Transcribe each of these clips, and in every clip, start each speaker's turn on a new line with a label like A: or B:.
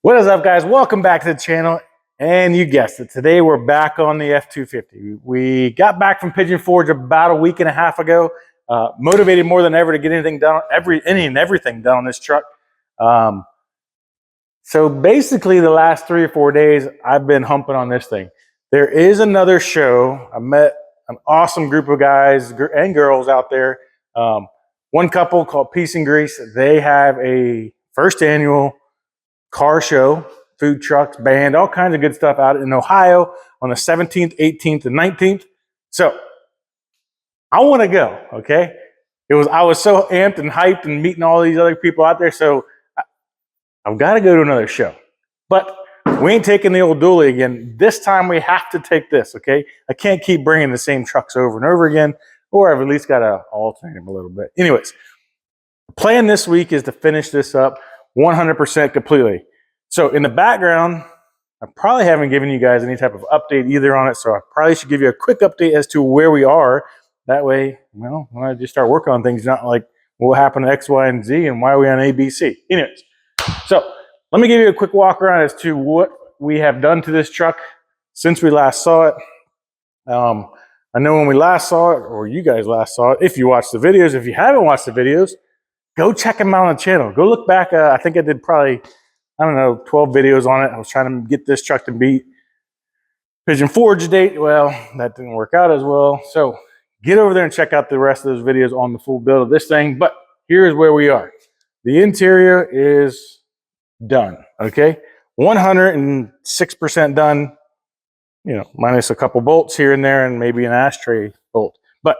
A: What is up, guys? Welcome back to the channel. And you guessed it, today we're back on the F-250. We got back from Pigeon Forge about a week and a half ago, motivated more than ever to get anything done, everything done on this truck. So basically the last 3 or 4 days, I've been humping on this thing. There is another show. I met an awesome group of guys and girls out there. One couple called PieceNGrease. They have a first annual car show, food trucks, band, all kinds of good stuff out in Ohio on the 17th, 18th, and 19th. So I want to go, okay? I was so amped and hyped and meeting all these other people out there, so I've got to go to another show. But we ain't taking the old dually again. This time we have to take this, okay? I can't keep bringing the same trucks over and over again, or I've at least got to alternate them a little bit. Anyways, the plan this week is to finish this up 100% completely. So in the background, I probably haven't given you guys any type of update either on it. So I probably should give you a quick update as to where we are. That way, well, when I just start working on things, not like what happened to X, Y, and Z and why are we on A, B, C. Anyways, so let me give you a quick walk around as to what we have done to this truck since we last saw it. I know when we last saw it, or you guys last saw it, if you watched the videos, if you haven't watched the videos, go check them out on the channel. Go look back. I think I did probably, I don't know, 12 videos on it. I was trying to get this truck to beat Pigeon Forge date. Well, that didn't work out as well. So get over there and check out the rest of those videos on the full build of this thing. But here's where we are. The interior is done, okay? 106% done, you know, minus a couple bolts here and there and maybe an ashtray bolt. But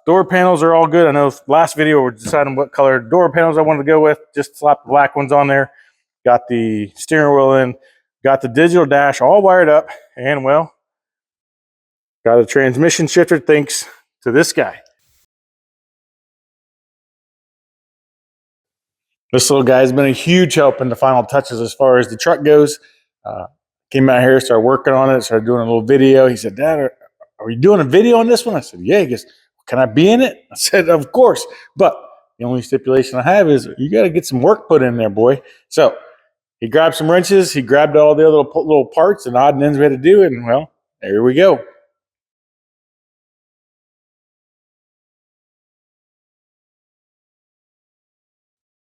A: door panels are all good. I know last video we're deciding what color door panels I wanted to go with. Just slap the black ones on there. Got the steering wheel in. Got the digital dash all wired up. And, well, got a transmission shifter thanks to this guy. This little guy has been a huge help in the final touches as far as the truck goes. Came out here, started working on it, started doing a little video. He said, "Dad, are you doing a video on this one?" I said, "Yeah." He goes, "Can I be in it?" I said, "Of course." But the only stipulation I have is you got to get some work put in there, boy. So he grabbed some wrenches. He grabbed all the other little parts and odd and ends we had to do. And, well, there we go.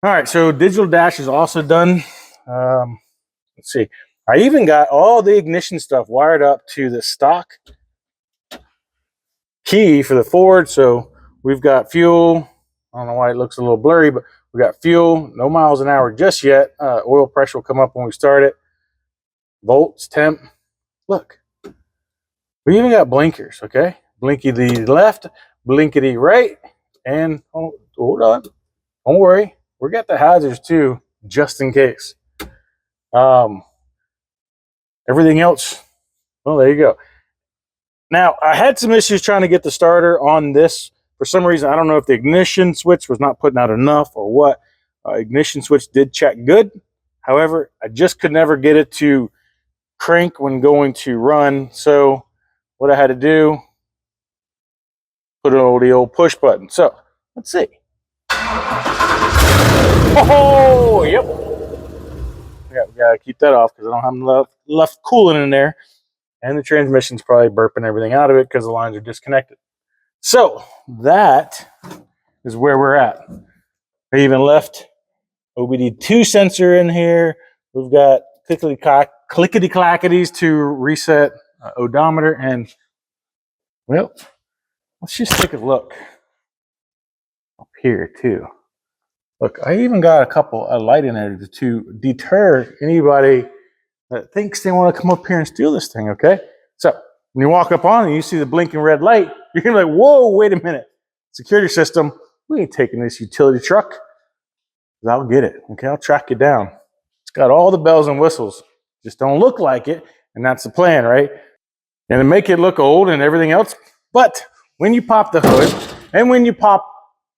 A: All right, so digital dash is also done. Let's see. I even got all the ignition stuff wired up to the stock key for the Ford. So we've got fuel. I don't know why it looks a little blurry, but we got fuel, no miles an hour just yet. Oil pressure will come up when we start it. Volts, temp. Look, we even got blinkers, okay? Blinkety left, blinkety right, and hold on. Don't worry. We got the hazards too, just in case. Everything else, well, there you go. Now, I had some issues trying to get the starter on this. For some reason, I don't know if the ignition switch was not putting out enough or what. Ignition switch did check good. However, I just could never get it to crank when going to run. So what I had to do, put the old push button. So let's see. Oh, yep. We gotta keep that off because I don't have enough left coolant in there. And the transmission's probably burping everything out of it because the lines are disconnected. So that is where we're at. I even left OBD2 sensor in here. We've got clickety-clackities to reset odometer. And, well, let's just take a look up here too. Look, I even got a light in there to deter anybody that thinks they want to come up here and steal this thing, okay? So when you walk up on it and you see the blinking red light, you're going to be like, whoa, wait a minute. Security system, we ain't taking this utility truck. I'll get it, okay? I'll track you down. It's got all the bells and whistles. Just don't look like it, and that's the plan, right? And to make it look old and everything else. But when you pop the hood and when you pop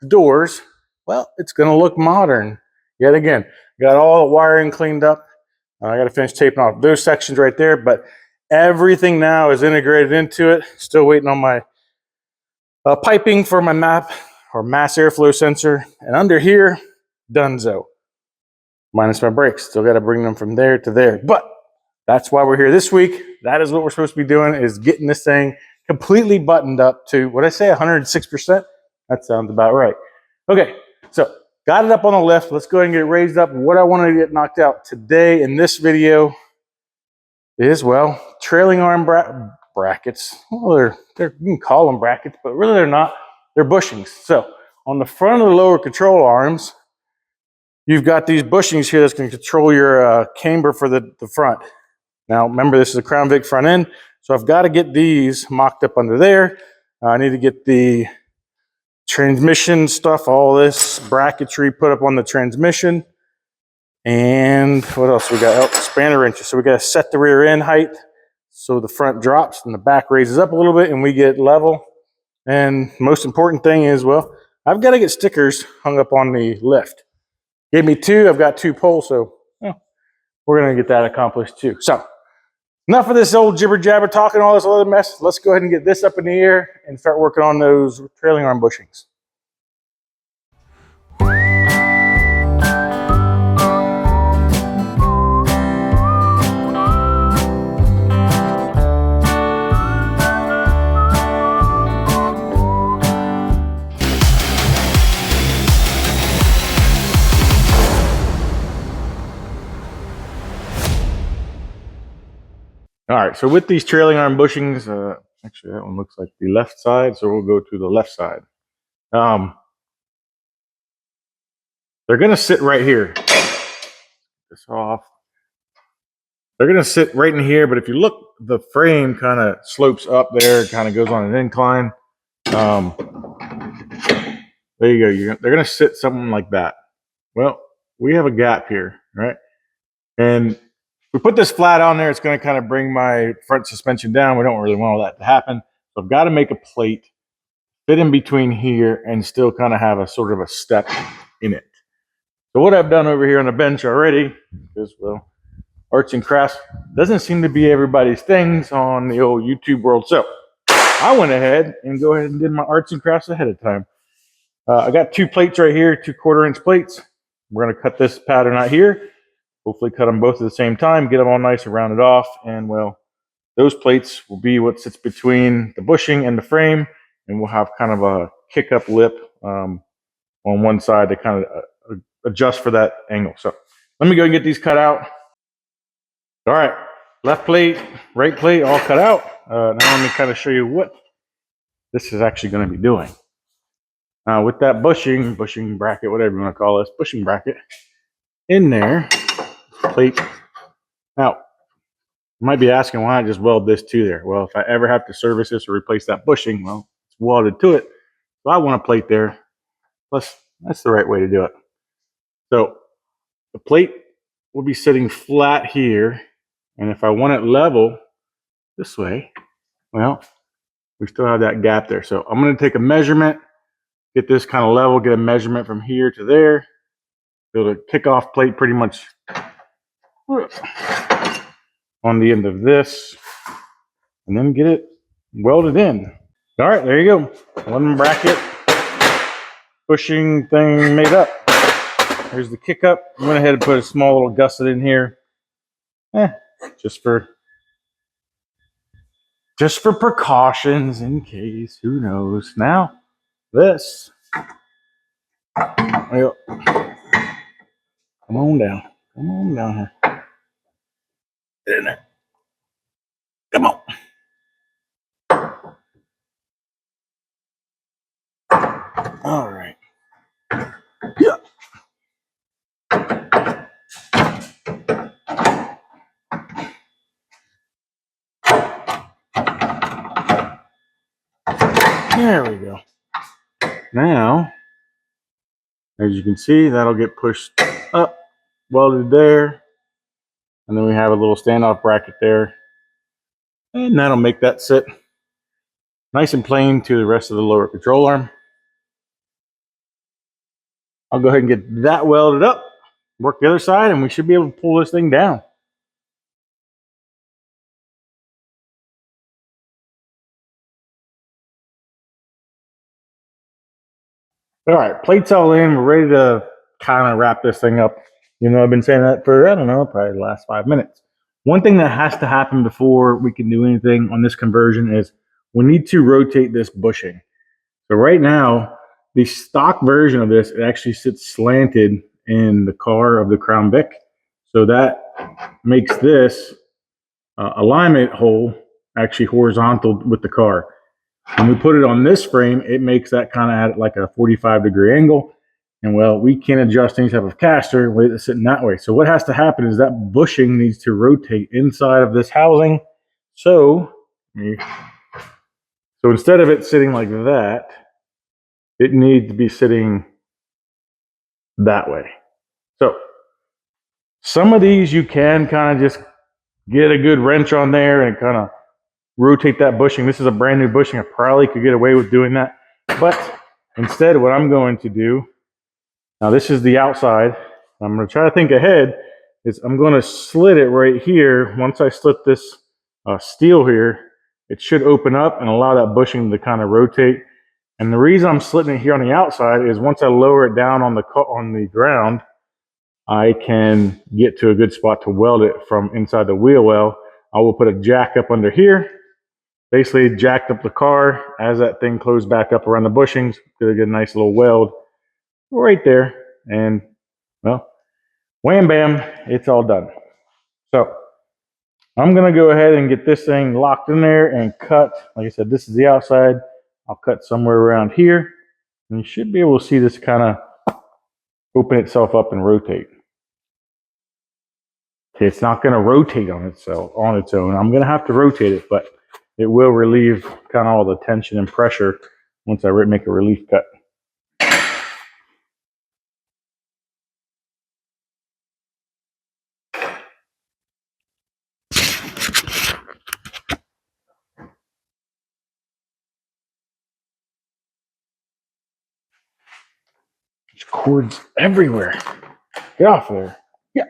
A: the doors, well, it's going to look modern. Yet again, got all the wiring cleaned up. I got to finish taping off those sections right there, but everything now is integrated into it. Still waiting on my piping for my map or mass airflow sensor. And under here, donezo. minus my brakes. Still got to bring them from there to there. But that's why we're here this week. That is what we're supposed to be doing, is getting this thing completely buttoned up to, what I say, 106%? That sounds about right. Okay, so got it up on the lift. Let's go ahead and get it raised up. What I want to get knocked out today in this video is, well, trailing arm brackets. Well, you can call them brackets, but really they're not. They're bushings. So on the front of the lower control arms, you've got these bushings here that's going to control your camber for the front. Now, remember, this is a Crown Vic front end, so I've got to get these mocked up under there. I need to get the transmission stuff, all this bracketry put up on the transmission. And what else we got? Oh, spanner wrenches. So we got to set the rear end height so the front drops and the back raises up a little bit and we get level. And most important thing is, well, I've got to get stickers hung up on the lift. Gave me two. I've got 2 poles, so we're going to get that accomplished too. So enough of this old jibber jabber talking, all this other mess. Let's go ahead and get this up in the air and start working on those trailing arm bushings. All right, so with these trailing arm bushings, actually that one looks like the left side, so we'll go to the left side. They're gonna sit right here. This off. They're gonna sit right in here, but if you look, the frame kind of slopes up there, kind of goes on an incline. There you go. They're gonna sit something like that. Well, we have a gap here, right? And we put this flat on there, it's going to kind of bring my front suspension down. We don't really want all that to happen. So I've got to make a plate fit in between here and still kind of have a sort of a step in it. So what I've done over here on the bench already is, well, arts and crafts doesn't seem to be everybody's things on the old YouTube world. So I went ahead and go ahead and did my arts and crafts ahead of time. I got 2 plates right here, 2 1/4-inch plates. We're going to cut this pattern out here. Hopefully cut them both at the same time, get them all nice and rounded off. And, well, those plates will be what sits between the bushing and the frame. And we'll have kind of a kick-up lip on one side to kind of adjust for that angle. So let me go and get these cut out. All right, left plate, right plate, all cut out. Now let me kind of show you what this is actually going to be doing. With that bushing bracket, whatever you want to call this, bushing bracket in there, plate. Now, you might be asking why I just weld this to there. Well, if I ever have to service this or replace that bushing, well, it's welded to it. So I want a plate there. Plus, that's the right way to do it. So the plate will be sitting flat here. And if I want it level this way, well, we still have that gap there. So I'm going to take a measurement, get this kind of level, get a measurement from here to there. Build a kickoff plate pretty much on the end of this, and then get it welded in. All right, there you go. 1 bracket bushing thing made up. Here's the kick up. I went ahead and put a small little gusset in here. Just for precautions in case, who knows. Now, this. Well, come on down. Come on down here. Get in there. Come on. All right. Yeah. There we go. Now, as you can see, that'll get pushed up, welded there. And then we have a little standoff bracket there. And that'll make that sit nice and plain to the rest of the lower control arm. I'll go ahead and get that welded up, work the other side, and we should be able to pull this thing down. All right, plates all in. We're ready to kind of wrap this thing up. Even though I've been saying that for, I don't know, probably the last 5 minutes. One thing that has to happen before we can do anything on this conversion is we need to rotate this bushing. So right now, the stock version of this, it actually sits slanted in the car of the Crown Vic. So that makes this alignment hole actually horizontal with the car. When we put it on this frame, it makes that kind of at like a 45-degree angle. And well, we can't adjust any type of caster with it sitting that way. So what has to happen is that bushing needs to rotate inside of this housing. So instead of it sitting like that, it needs to be sitting that way. So some of these you can kind of just get a good wrench on there and kind of rotate that bushing. This is a brand new bushing. I probably could get away with doing that. But instead, what I'm going to do, now this is the outside. I'm going to try to think ahead, is I'm going to slit it right here. Once I slit this steel here, it should open up and allow that bushing to kind of rotate. And the reason I'm slitting it here on the outside is once I lower it down on the ground, I can get to a good spot to weld it from inside the wheel well. I will put a jack up under here, basically jacked up the car. As that thing closed back up around the bushings, gonna get a nice little weld right there. And well, wham bam, it's all done. So I'm gonna go ahead and get this thing locked in there and cut. Like I said, this is the outside. I'll cut somewhere around here. And you should be able to see this kind of open itself up and rotate. Okay, it's not going to rotate on itself on its own. I'm going to have to rotate it, but it will relieve kind of all the tension and pressure once I make a relief cut. There's cords everywhere. Get off of there. Yeah.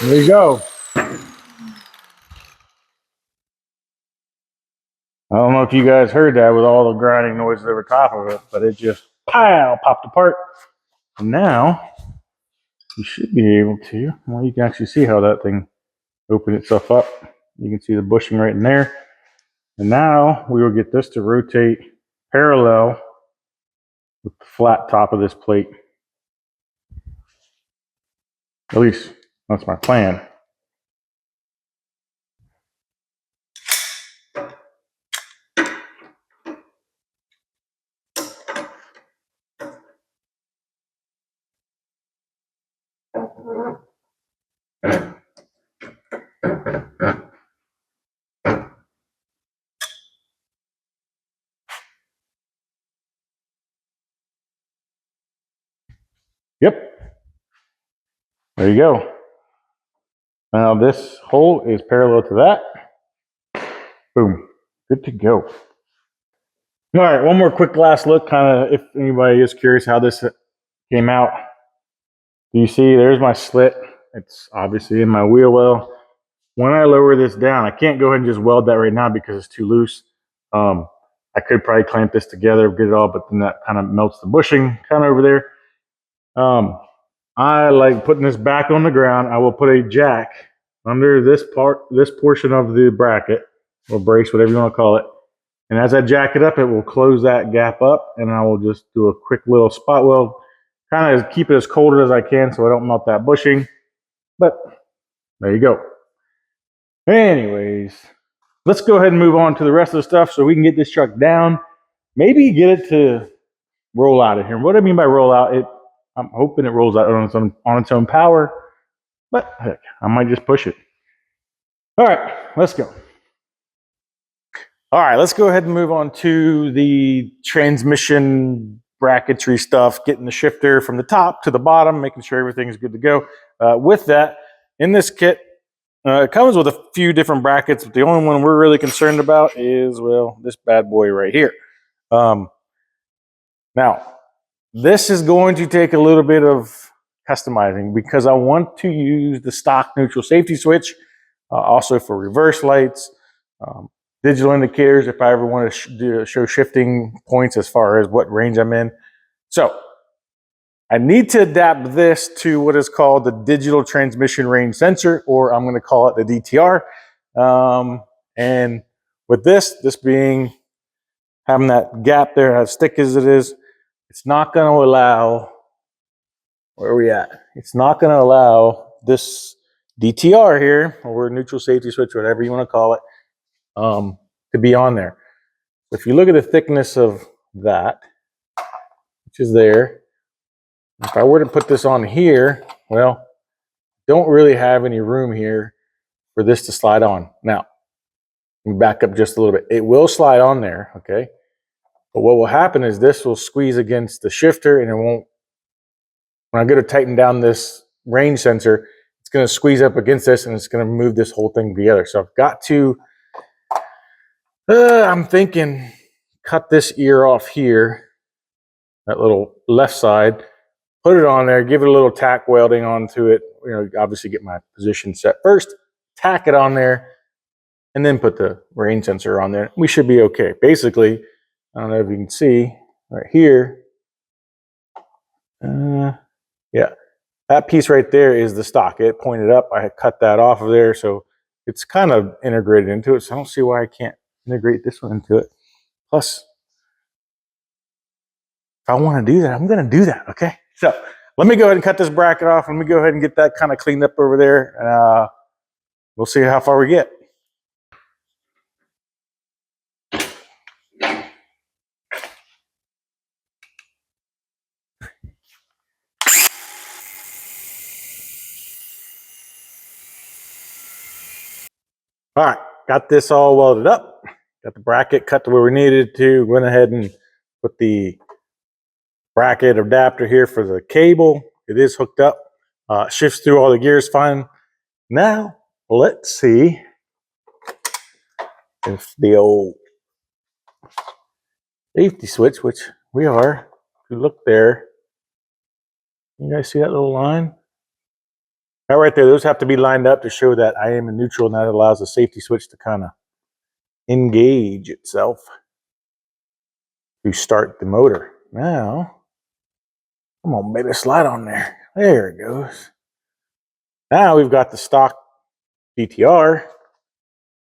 A: There you go. I don't know if you guys heard that with all the grinding noises over top of it, but it just popped apart. And now you should be able to, well, you can actually see how that thing opened itself up. You can see the bushing right in there. And now we will get this to rotate parallel with the flat top of this plate. At least that's my plan. Yep. There you go. Now this hole is parallel to that. Boom. Good to go. All right, one more quick last look, kind of if anybody is curious how this came out. Do you see there's my slit? It's obviously in my wheel well. When I lower this down, I can't go ahead and just weld that right now because it's too loose. I could probably clamp this together, get it all, but then that kind of melts the bushing kind of over there. I like putting this back on the ground. I will put a jack under this portion of the bracket or brace, whatever you want to call it. And as I jack it up, it will close that gap up, and I will just do a quick little spot weld, kind of keep it as cold as I can so I don't melt that bushing. But there you go. Anyways, let's go ahead and move on to the rest of the stuff so we can get this truck down. Maybe get it to roll out of here. What I mean by roll out, I'm hoping it rolls out on its own power, but heck, I might just push it. All right, let's go. All right, let's go ahead and move on to the transmission bracketry stuff, getting the shifter from the top to the bottom, making sure everything's good to go. With that, in this kit, it comes with a few different brackets, but the only one we're really concerned about is, well, this bad boy right here. Now, this is going to take a little bit of customizing because I want to use the stock neutral safety switch, also for reverse lights, digital indicators if I ever want to show shifting points as far as what range I'm in. So I need to adapt this to what is called the digital transmission range sensor, or I'm going to call it the DTR. And with this being having that gap there, as thick as it is, it's not going to allow, where are we at? It's not going to allow this DTR here, or neutral safety switch, whatever you want to call it, to be on there. If you look at the thickness of that, which is there, if I were to put this on here, well, don't really have any room here for this to slide on. Now, let me back up just a little bit. It will slide on there, okay? But what will happen is this will squeeze against the shifter and it won't, when I go to tighten down this range sensor, it's going to squeeze up against this and it's going to move this whole thing together. So I've got to, I'm thinking, cut this ear off here, that little left side, put it on there, give it a little tack welding onto it, you know, obviously get my position set first, tack it on there, and then put the range sensor on there. We should be okay. Basically, I don't know if you can see right here. Yeah, that piece right there is the stock. It pointed up. I had cut that off of there, so it's kind of integrated into it. So I don't see why I can't integrate this one into it. Plus, if I want to do that, I'm going to do that. Okay. So let me go ahead and cut this bracket off. Let me go ahead and get that kind of cleaned up over there. We'll see how far we get. All right, got this all welded up. Got the bracket cut to where we needed to. Went ahead and put the bracket adapter here for the cable. It is hooked up. Shifts through all the gears fine. Now, let's see if the old safety switch, which we are, if you look there, you guys see that little line? That right there, those have to be lined up to show that I am in neutral, and that allows the safety switch to kind of engage itself to start the motor. Now, come on, baby, slide on there. There it goes. Now we've got the stock DTR.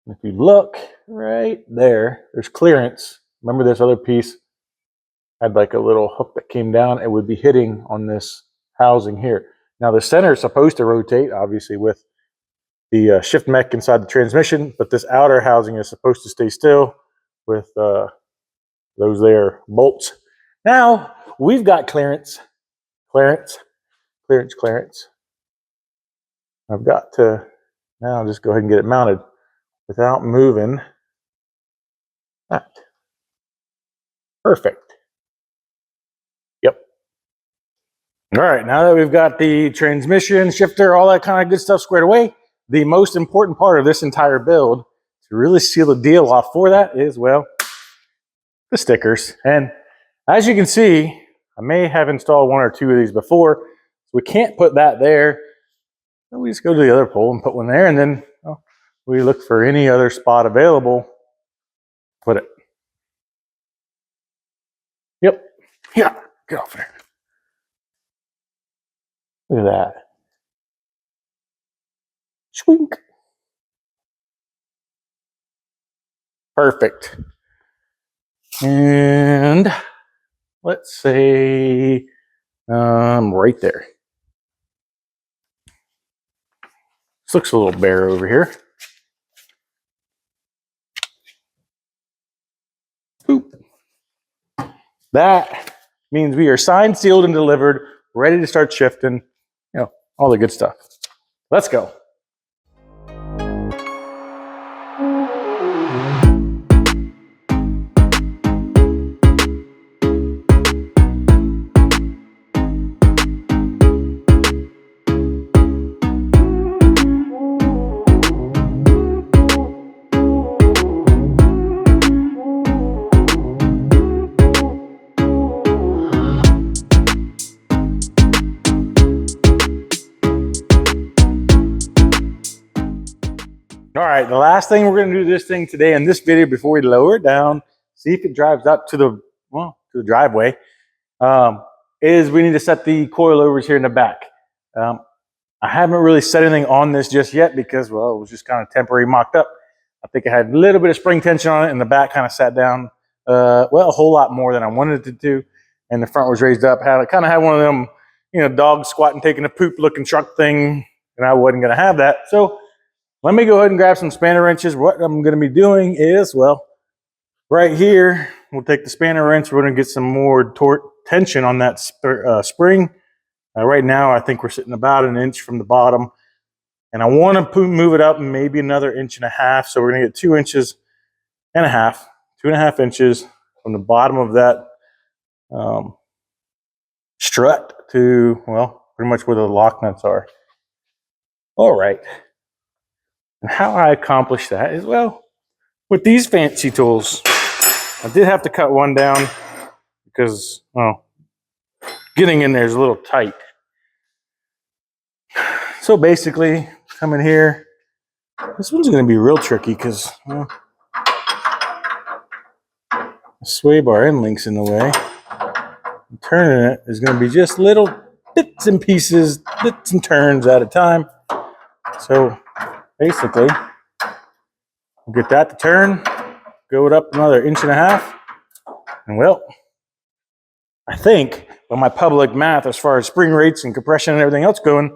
A: If you look right there, there's clearance. Remember this other piece had like a little hook that came down. It would be hitting on this housing here. Now the center is supposed to rotate, obviously, with the shift mech inside the transmission, but this outer housing is supposed to stay still with those there bolts. Now we've got clearance. I've got to now just go ahead and get it mounted without moving that. Perfect. Yep. All right, now that we've got the transmission, shifter, all that kind of good stuff squared away, the most important part of this entire build to really seal the deal off for that is, well, the stickers. And as you can see, I may have installed one or two of these before, so we can't put that there. So we just go to the other pole and put one there, and then we look for any other spot available, put it. Yep. Yeah, get off there. Look at that. Swink. Perfect. And let's say right there. This looks a little bare over here. That means we are signed, sealed, and delivered, ready to start shifting, all the good stuff. Let's go. All right, the last thing we're gonna do this thing today in this video before we lower it down, see if it drives up to the driveway, is we need to set the coilovers here in the back. I haven't really set anything on this just yet because, well, it was just kind of temporary mocked up. I think it had a little bit of spring tension on it, and the back kind of sat down, a whole lot more than I wanted it to, and the front was raised up. Kind of had one of them, dogs squatting, taking a poop looking truck thing, and I wasn't gonna have that. So let me go ahead and grab some spanner wrenches. What I'm going to be doing is, well, right here, we'll take the spanner wrench. We're going to get some more tension on that spring. Right now, I think we're sitting about an inch from the bottom. And I want to move it up maybe another 1.5 inches. So we're going to get 2.5 inches, 2.5 inches from the bottom of that strut to, well, pretty much where the lock nuts are. All right. And how I accomplish that is, well, with these fancy tools. I did have to cut one down because, well, getting in there is a little tight. So basically, come in here. This one's going to be real tricky because, well, the sway bar end link's in the way. And turning it is going to be just little bits and pieces, bits and turns at a time. So basically, we'll get that to turn, go it up another 1.5 inches, and well, I think by my public math, as far as spring rates and compression and everything else going,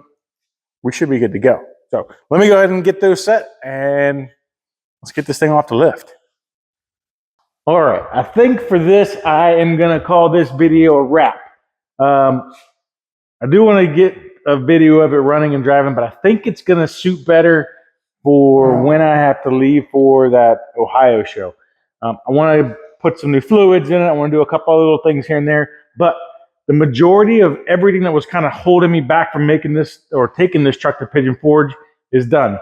A: we should be good to go. So let me go ahead and get those set, and let's get this thing off the lift. All right, I think for this, I am gonna call this video a wrap. I do want to get a video of it running and driving, but I think it's gonna suit better for when I have to leave for that Ohio show. I want to put some new fluids in it. I want to do a couple of little things here and there, but the majority of everything that was kind of holding me back from making this or taking this truck to Pigeon Forge is done.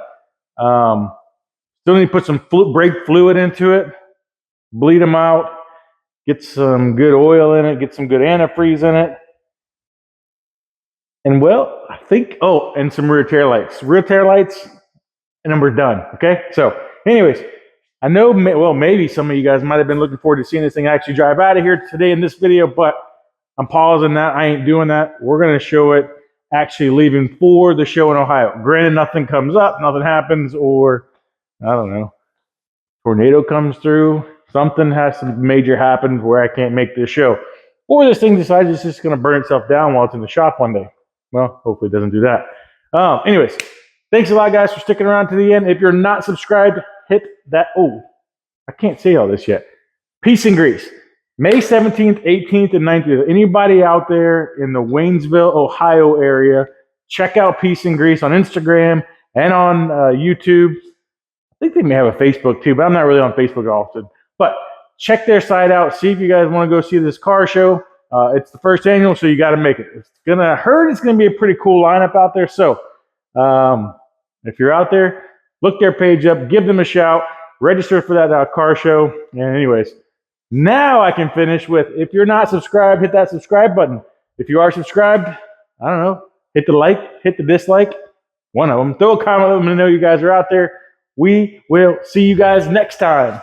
A: Still need to put some brake fluid into it, bleed them out, get some good oil in it, get some good antifreeze in it. And well, I think, and some rear tail lights. Rear tail lights, and then we're done, okay? So anyways, I know, well, maybe some of you guys might have been looking forward to seeing this thing actually drive out of here today in this video, but I'm pausing that. I ain't doing that. We're going to show it actually leaving for the show in Ohio. Granted, nothing comes up, nothing happens, or, I don't know, tornado comes through, something has to major happen where I can't make this show. Or this thing decides it's just going to burn itself down while it's in the shop one day. Well, hopefully it doesn't do that. Anyways, thanks a lot, guys, for sticking around to the end. If you're not subscribed, hit that. I can't say all this yet. PieceNGrease, May 17th, 18th, and 19th. Anybody out there in the Waynesville, Ohio area, check out PieceNGrease on Instagram and on YouTube. I think they may have a Facebook too, but I'm not really on Facebook often. But check their site out. See if you guys want to go see this car show. It's the first annual, so you got to make it. It's going to be a pretty cool lineup out there. So if you're out there, look their page up, give them a shout, register for that car show. And anyways, now I can finish with, if you're not subscribed, hit that subscribe button. If you are subscribed, I don't know, hit the like, hit the dislike, one of them. Throw a comment, let them know you guys are out there. We will see you guys next time.